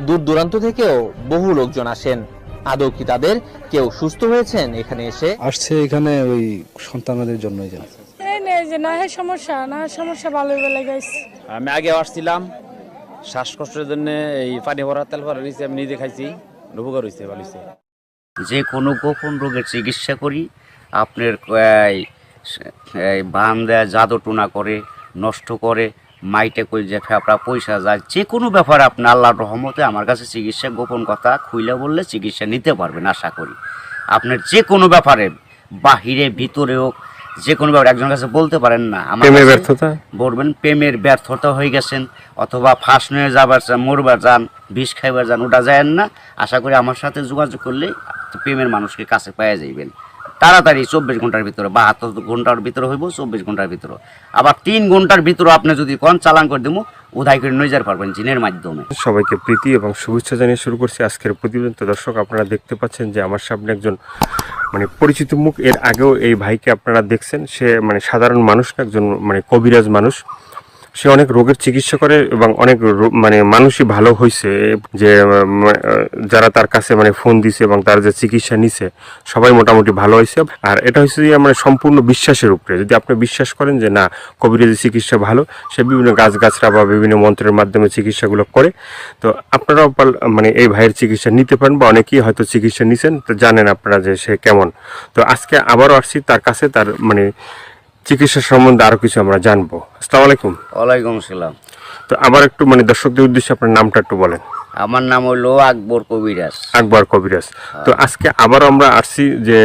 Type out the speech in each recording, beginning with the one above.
দূর দূরান্ত থেকেও বহু লোকজন আসেন। আদৌ কি তাদের কেউ সুস্থ হয়েছেন এখানে এসে? আসছে এখানে ওই সন্তানদের জন্যই যেন এই নেই যে না সমস্যা ভালো বেলা গাইছে। আমি আগে আসছিলাম শ্বাসকষ্টের জন্য, এই পানি ভরা তেল ভরা নিয়েছি, আমি নিজে খাইছি, উপকার হয়েছে, ভালো হয়েছে। যে কোনো গোপন রোগের চিকিৎসা করি। আপনার বান দেয়, জাদু টুনা করে, নষ্ট করে, মাইটে কই যে ফেপড়া পয়সা যায়, যে কোনো ব্যাপারে আপনি আল্লাহর রহমতে আমার কাছে চিকিৎসা, গোপন কথা খুইলে বললে চিকিৎসা নিতে পারবেন আশা করি। আপনার যে কোনো ব্যাপারে, বাহিরে ভিতরে হোক, যে কোনো ব্যাপারে একজনের কাছে বলতে পারেন না আমার ব্যর্থতা বলবেন, প্রেমের ব্যর্থতা হয়ে গেছেন অথবা ফাঁস নিয়ে যাবার চান, মরবার যান, বিষ খাইবার যান, ওটা যায় না। আশা করি আমার সাথে যোগাযোগ করলে প্রেমের মানুষকে কাছে পেয়ে যাইবেন তাড়াতাড়ি। 24 ঘন্টার ভিতরে, 72 ঘন্টার ভিতরে হইব, 24 ঘন্টার ভিতরে। আবার 3 ঘন্টার ভিতরে আপনি যদি কোন চালান করে দেবো, উধাই করে নিয়ে যেতে পারবেন জিনের মাধ্যমে। সবাইকে প্রীতি এবং শুভেচ্ছা জানিয়ে শুরু করছি আজকের প্রতিবেদন। তো দর্শক, আপনারা দেখতে পাচ্ছেন যে আমার সামনে একজন পরিচিত মুখ। এর আগেও এই ভাইকে আপনারা দেখছেন। সে সাধারণ মানুষ না, একজন কবিরাজ মানুষ। সে অনেক রোগের চিকিৎসা করে এবং অনেক মানুষই ভালো হয়েছে। যে যারা তার কাছে ফোন দিছে এবং তার যে চিকিৎসা নিছে সবাই মোটামুটি ভালো হয়েছে। আর এটা হচ্ছে যে সম্পূর্ণ বিশ্বাসের উপরে। যদি আপনি বিশ্বাস করেন যে না, কবিরাজি চিকিৎসা ভালো, সে বিভিন্ন গাছগাছরা বা বিভিন্ন মন্ত্রের মাধ্যমে চিকিৎসাগুলো করে, তো আপনারাও এই ভাইয়ের চিকিৎসা নিতে পারেন, বা অনেকেই হয়তো চিকিৎসা নিছেন, তো জানেন আপনারা যে সে কেমন। তো আজকে আবারও আসছি তার কাছে, তার চিকিৎসা সম্বন্ধে আরো কিছু আমরা জানবো। আসসালামু আলাইকুম। ওয়ালাইকুম আসসালাম। তো আবার একটু দর্শকদের উদ্দেশ্যে আপনার নামটা একটু বলেন। আমার নাম হলো আকবর কবিরাজ। আকবর কবিরাজ। তো আজকে আবার আমরা আসছি যে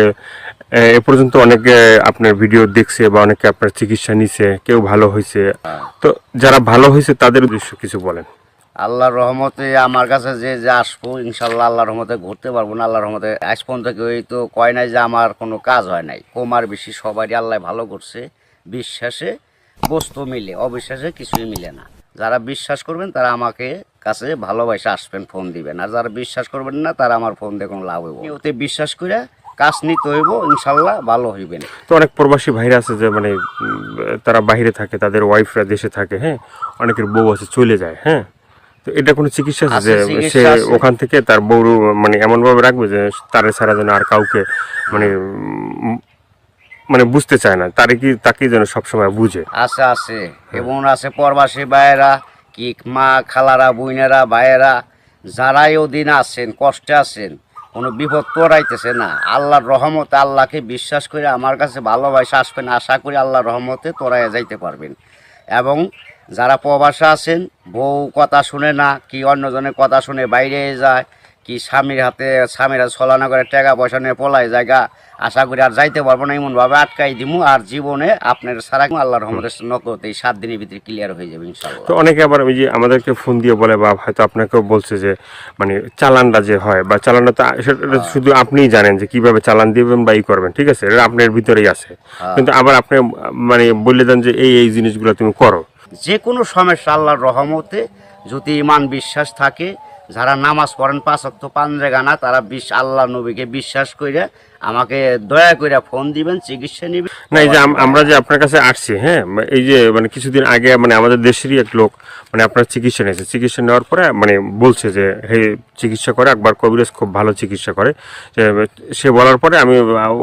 এ পর্যন্ত অনেকে আপনার ভিডিও দেখছে বা অনেকে আপনার চিকিৎসা নিছে, কেউ ভালো হয়েছে। তো যারা ভালো হয়েছে তাদের উদ্দেশ্য কিছু বলেন। আল্লাহর রহমতে আমার কাছে যে আসবো, ইনশাল্লাহ আল্লাহর রহমতে ঘুরতে পারবো না। আল্লাহর রহমতে আজ পর্যন্ত কেউ তো কয় নাই যে আমার কোনো কাজ হয় নাই। কমার বেশি সবারই আল্লাহ ভালো করছে। বিশ্বাসে বস্তু মিলে, অবিশ্বাসে কিছুই মিলে না। যারা বিশ্বাস করবেন তারা আমাকে কাছে ভালোবাসে আসবেন, ফোন দিবেন। আর যারা বিশ্বাস করবেন না তারা আমার ফোন দিয়ে কোনো লাভ হইব। ওতে বিশ্বাস করে কাজ নিতে হইব, ইনশাল্লাহ ভালো হইবেন। তো অনেক প্রবাসী ভাইরা আছে যে তারা বাইরে থাকে, তাদের ওয়াইফরা দেশে থাকে, হ্যাঁ, অনেকের বউ আছে চলে যায়, হ্যাঁ। তো এটা কোনো চিকিৎসা আছে যে সে ওখান থেকে তার বউ এমন ভাবে রাখবে যে তারে ছাড়া যেন আর কাউকে বুঝতে চায় না, তাকে যেন সবসময় বুঝে। আছে আছে এবং আছে প্রবাসী ভাইয়েরা, কি মা খালারা, বোনেরা, ভাইয়েরা, যারাই ওদিন আছেন, কষ্টে আছেন, কোনো বিপদ তোরাইতেছে না, আল্লাহর রহমতে আল্লাহকে বিশ্বাস করে আমার কাছে ভালোবাসা আসবেন। আশা করি আল্লাহর রহমতে তোরাইয়া যাইতে পারবেন। এবং যারা প্রবাসে আছেন, বউ কথা শুনে না, কি অন্যজনের কথা শুনে বাইরে যায়, কি স্বামীরা ছলনা করে টাকা পয়সা নিয়ে পলায় জায়গা, আশা করি আর যাইতে পারবো না, এমনভাবে আটকাই দিমু। আর জীবনে আপনার সারা আল্লাহর রহমতের নকতে 7 দিনের ভিতরে ক্লিয়ার হয়ে যাবে ইনশাআল্লাহ। তো অনেকে আবার ওই যে আমাদেরকে ফোন দিয়ে বলে, বা হয়তো আপনাকেও বলছে যে চালানটা যে হয়, বা চালানটা তো সেটা শুধু আপনিই জানেন যে কিভাবে চালান দিবেন বা করবেন, ঠিক আছে, এটা আপনার ভিতরেই আছে। কিন্তু আবার আপনি বলে দেন যে এই জিনিসগুলো তুমি করো। যে কোনো সমস্যা আল্লাহর রহমতে যদি ইমান বিশ্বাস থাকে, যারা নামাজ পড়েন 5 ওয়াক্ত 5 জায়গা না, তারা আল্লাহ নবীকে বিশ্বাস করে আমাকে দয়া করে ফোন দিবেন, চিকিৎসা নিবেন। না, এই যে আমরা যে আপনার কাছে আসছি, হ্যাঁ, এই যে কিছুদিন আগে আমাদের দেশেরই এক লোক আপনার চিকিৎসা নিয়েছে। চিকিৎসা নেওয়ার পরে বলছে যে হে, চিকিৎসা করে আকবর কবিরাজ খুব ভালো চিকিৎসা করে। সে বলার পরে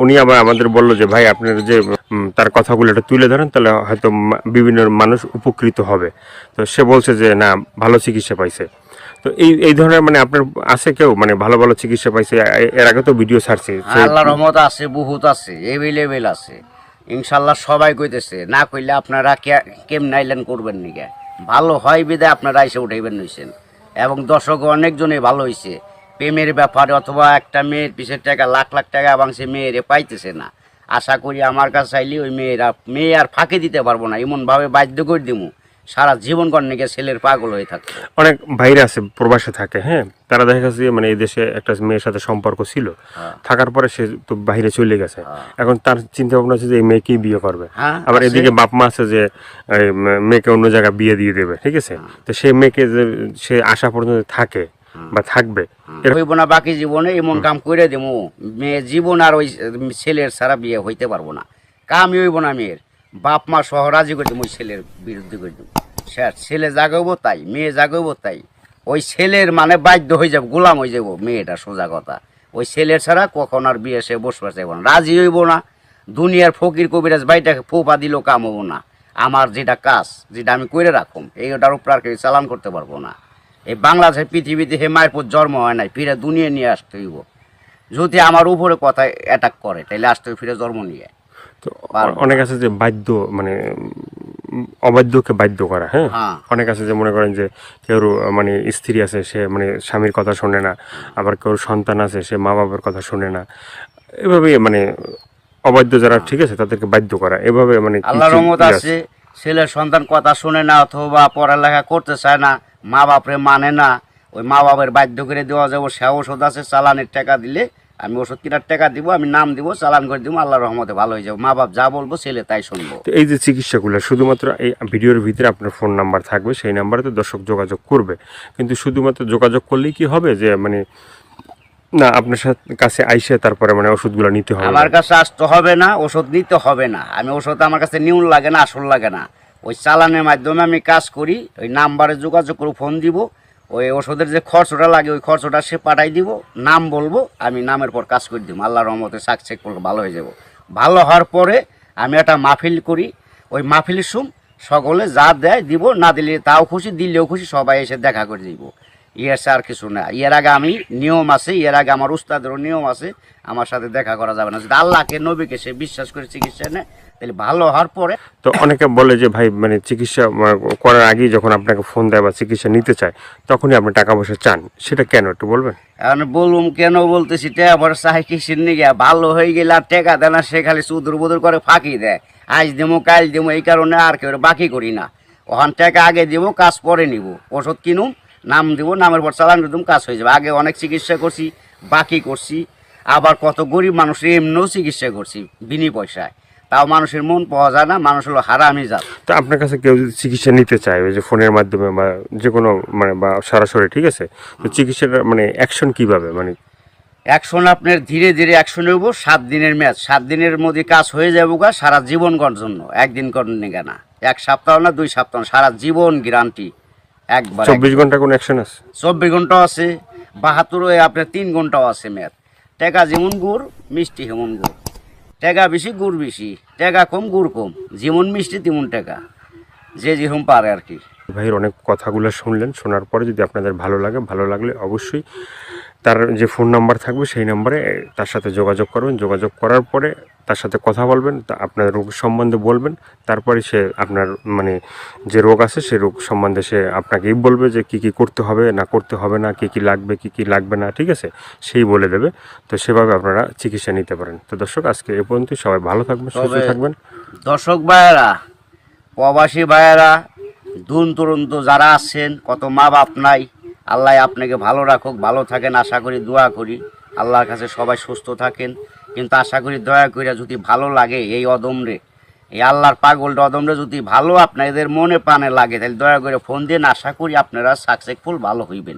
উনি আবার আমাদের বললো যে ভাই, আপনার যে তার কথাগুলো এটা তুলে ধরেন, তাহলে হয়তো বিভিন্ন মানুষ উপকৃত হবে। তো সে বলছে যে না, ভালো চিকিৎসা পাইছে। তো এই ধরনের আপনার আছে কেউ ভালো ভালো চিকিৎসা পাইছে? এর আগে তো ভিডিও ছাড়ছি। আল্লাহর রহমত আছে, বহুত আছে, এভেলেবেল আছে ইনশাআল্লাহ। সবাই কইতেছে, না কইলে আপনারা কেমন আইলেন করবেন নিকে, ভালো হয় বিদায় আপনারা এসে উঠাইবেন নইছেন। এবং দর্শক অনেকজনই ভালো হয়েছে প্রেমের ব্যাপারে, অথবা একটা মেয়ের পিছের টাকা লাখ লাখ টাকা এবং সে মেয়েরে পাইতেছে না। আশা করি আমার কাছে আইলে ওই মেয়ে আর ফাঁকি দিতে পারবো না, এমনভাবে বাধ্য করে দিমু সারা জীবন কর্ণিকে ছেলের পাগল হয়ে থাকে। অনেক ভাইরা আছে প্রবাসে থাকে, হ্যাঁ, তারা দেখা গেছে এই দেশে একটা মেয়ের সাথে সম্পর্ক ছিল, থাকার পরে সে তো বাইরে চলে গেছে। এখন তার চিন্তা ভাবনা আছে যে এই মেয়েকেই বিয়ে করবে। আবার এদিকে বাপ মা আছে যে মেয়েকে অন্য জায়গায় বিয়ে দিয়ে দেবে, ঠিক আছে। তো সেই মেয়েকে সে আশা পর্যন্ত থাকে বা থাকবে, হইব না বাকি জীবনে এমন কাম করে দেবো, মেয়ে জীবন আর ওই ছেলের ছাড়া বিয়ে হইতে পারবো না। কামই হইব না মেয়ের, বাপ মা সহ রাজি করে দেবো, ওই ছেলের বিরুদ্ধে করে দেবো। ছেলে জাগাবো তাই, মেয়ে জাগাবো তাই, ওই ছেলের মানে বাধ্য হয়ে যাবে, গোলাম হয়ে যাবো মেয়েটা, সোজা কথা। ওই ছেলের ছাড়া কখন আর বিয়ে সে বসবে চাইব না, রাজি হইব না। দুনিয়ার ফকির কবিরাজ বাইটাকে ফোপা দিলেও কাম হবো না। আমার যেটা কাজ, যেটা আমি করে রাখুম, এইটার উপর আর কেউ চালান করতে পারবো না। এই বাংলাদেশের পৃথিবীতে হে মায়ের পর জন্ম হয় নাই, ফিরে দুনিয়া নিয়ে আসতে হইব। যদি আমার উপরে কথা অ্যাটাক করে তাহলে আসতে হইব ফিরে জন্ম নিয়ে। তো অনেক আছে যে বাধ্য, মানে অবাধ্যকে বাধ্য করা, হ্যাঁ। হ্যাঁ। অনেক আছে যে মনে করেন যে কেউ মানে স্ত্রী আছে, সে মানে স্বামীর কথা শোনে না, আবার কেউ সন্তান আছে, সে মা বাবার কথা শোনে না, এভাবে মানে অবাধ্য যারা, ঠিক আছে, তাদেরকে বাধ্য করা, এভাবে মানে কি আল্লাহর কি রহমত ইয়ে আছে, ছেলের সন্তান কথা শুনে না অথবা পড়ালেখা করতে চায় না, মা বাপরে মানে না, ওই মা বাবার বাধ্য করে দেওয়া যাবো। সে ওষুধ আছে, চালানের টাকা দিলে আমি ওষুধ কেনার টাকা দিব, আমি নাম দিব, চালান করে দিব, আল্লাহর রহমতে ভালো হয়ে যাবো। মা বাপ যা বলবো ছেলে তাই শুনবো। তো এই যে চিকিৎসাগুলো শুধুমাত্র এই ভিডিওর ভিতরে আপনার ফোন নাম্বার থাকবে, সেই নাম্বারে তো দর্শক যোগাযোগ করবে, কিন্তু শুধুমাত্র যোগাযোগ করলেই কি হবে যে মানে না আপনার কাছে আইসে তারপরে মানে ওষুধগুলো নিতে হবে? আমার কাছে আসতে হবে না, ওষুধ নিতে হবে না। আমি ওষুধ আমার কাছে নিউন লাগে না, আসল লাগে না। ওই চালানের মাধ্যমে আমি কাজ করি, ওই নাম্বারে যোগাযোগ করে ফোন দিব, ওই ওষুধের যে খরচটা লাগে ওই খরচটা সে পাঠাই দিব, নাম বলবো, আমি নামের পর কাজ করে দিব। আল্লাহর রহমতে সাকসেস করলে ভালো হয়ে যাব। ভালো হওয়ার পরে আমি একটা মাহফিল করি, ওই মাহফিলের সুম সকলে যা দেয় দিব, না দিলে তাও খুশি, দিলেও খুশি, সবাই এসে দেখা করে দিব। ইয়ের আর কিছু না। এর আগে আমি নিয়ম আছে, এর আগে আমার উস্তাদেরও নিয়ম আছে, আমার সাথে দেখা করা যাবে না। যদি আল্লাহকে নবীকে সে বিশ্বাস করে চিকিৎসা নেয় তাহলে ভালো হওয়ার পরে। তো অনেকে বলে যে ভাই মানে চিকিৎসা করার আগেই যখন আপনাকে ফোন দেয় বা চিকিৎসা নিতে চায় তখনই আপনি টাকা পয়সা চান, সেটা কেন একটু বলবেন? এখন বলুম কেন বলতেছি, টাকা পয়সা চাই কিসের নিয়ে? ভালো হয়ে গেলে আর টাকা দেয় না, সে খালি সুদুর বুদুর করে ফাঁকি দেয়, আজ দেবো কাল দেবো, এই কারণে আর কেউ বাকি করি না। ওখান টাকা আগে দিব, কাজ পরে নিব। ওষুধ কিনুম, নাম দিব, নামের পর চালান করে দিম, কাজ হয়ে যাবে। আগে অনেক চিকিৎসা করছি, বাকি করছি, আবার কত গরিব মানুষের এমনিও চিকিৎসা করছি বিনি পয়সায়, তাও মানুষের মন পাওয়া যায় না, মানুষ হলো হারামি জাত। তো আপনার কাছে কেউ যদি চিকিৎসা নিতে চায় ওই যে ফোনের মাধ্যমে বা যে কোনো মানে বা সরাসরি, ঠিক আছে, তো চিকিৎসাটা মানে অ্যাকশন কিভাবে, মানে অ্যাকশন আপনার ধীরে ধীরে অ্যাকশন হইব। 7 দিনের ম্যাচ, 7 দিনের মধ্যে কাজ হয়ে যাবো গা, সারা জীবন করার জন্য। একদিন করেন না, 1 সপ্তাহ না 2 সপ্তাহ, সারা জীবন গ্যারান্টি। একবার 24 ঘন্টা কোনো অ্যাকশন আছে? 24 ঘন্টাও আছে, 72 আপনার 3 ঘন্টাও আছে ম্যাচ। টাকা যেমন গুড়, মিষ্টি হেমন গুড়। টাকা বেশি, গুড় বেশি, টাকা কম, গুড় কম, যেমন মিষ্টি তেমন টাকা, যে যেরকম পারে আর কি। ভাইয়ের অনেক কথাগুলো শুনলেন, শোনার পরে যদি আপনাদের ভালো লাগে, ভালো লাগলে অবশ্যই তার যে ফোন নাম্বার থাকবে সেই নাম্বারে তার সাথে যোগাযোগ করবেন। যোগাযোগ করার পরে তার সাথে কথা বলবেন, তা আপনার রোগ সম্বন্ধে বলবেন, তারপরে সে আপনার মানে যে রোগ আছে সেই রোগ সম্বন্ধে সে আপনাকেই বলবে যে কি কি করতে হবে না করতে হবে না, কি কি লাগবে কি কি লাগবে না, ঠিক আছে, সেই বলে দেবে। তো সেভাবে আপনারা চিকিৎসা নিতে পারেন। তো দর্শক আজকে এ পর্যন্তই, সবাই ভালো থাকবেন, সুস্থ থাকবেন। দর্শক ভাইয়েরা, প্রবাসী ভাইয়েরা, দূর দূরান্ত যারা আছেন, কত মা বাপ নাই, আল্লাহ আপনাকে ভালো রাখুক, ভালো থাকেন আশা করি, দোয়া করি আল্লাহর কাছে সবাই সুস্থ থাকেন। কিন্তু আশা করি দয়া করে যদি ভালো লাগে এই অদমরে, এই আল্লাহর পাগলটা অদমরে যদি ভালো আপনাদের মনে প্রাণে লাগে, তাহলে দয়া করে ফোন দিন। আশা করি আপনারা সাকসেসফুল ভালো হইবেন।